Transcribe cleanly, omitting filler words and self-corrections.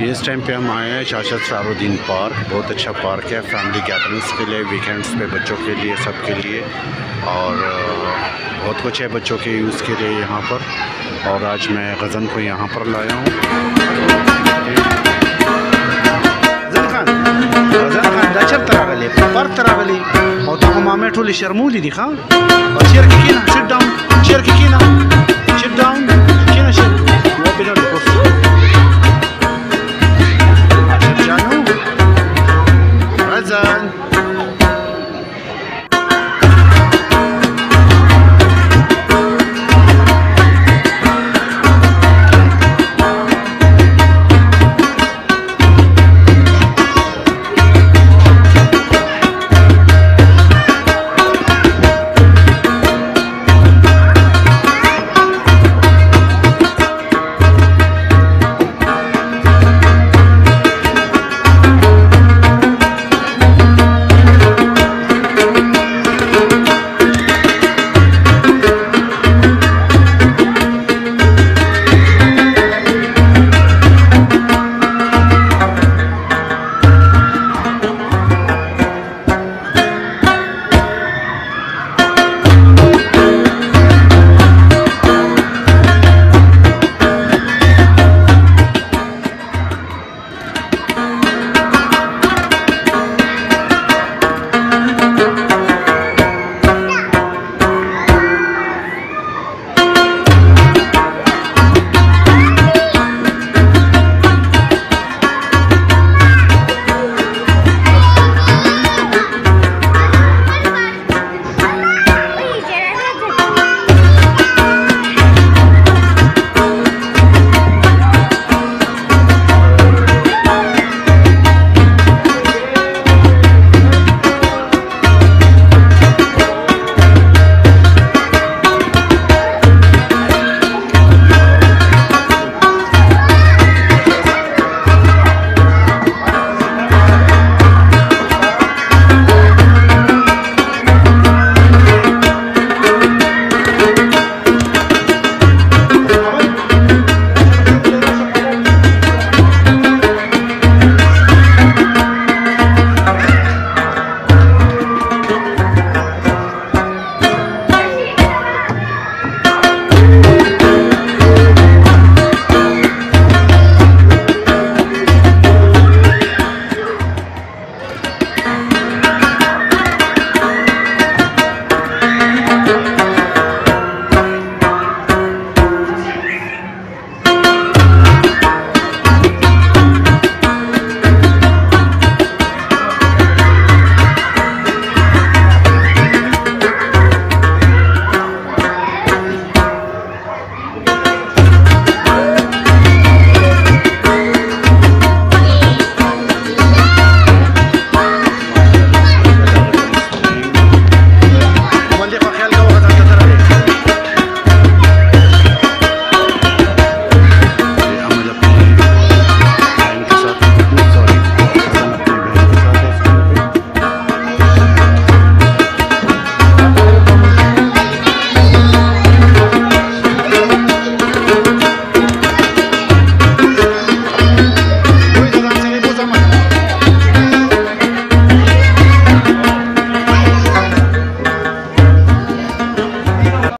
ये इस टाइम पे हम आए हैं शाशद सरारुद्दीन पार्क। बहुत अच्छा पार्क है फैमिली गैदरिंग्स के लिए, वीकेंड्स पे बच्चों के लिए, सब के लिए। और बहुत कुछ है बच्चों के यूज़ के लिए यहाँ पर। और आज मैं गज़न को यहाँ पर लाया हूँ। गज़न तरागली पर तरागली और तो हमारे ठोली शर्मूली दिखा और चेयर की ना सिट डाउन, चेयर की ना सिट डाउन, की ना सिट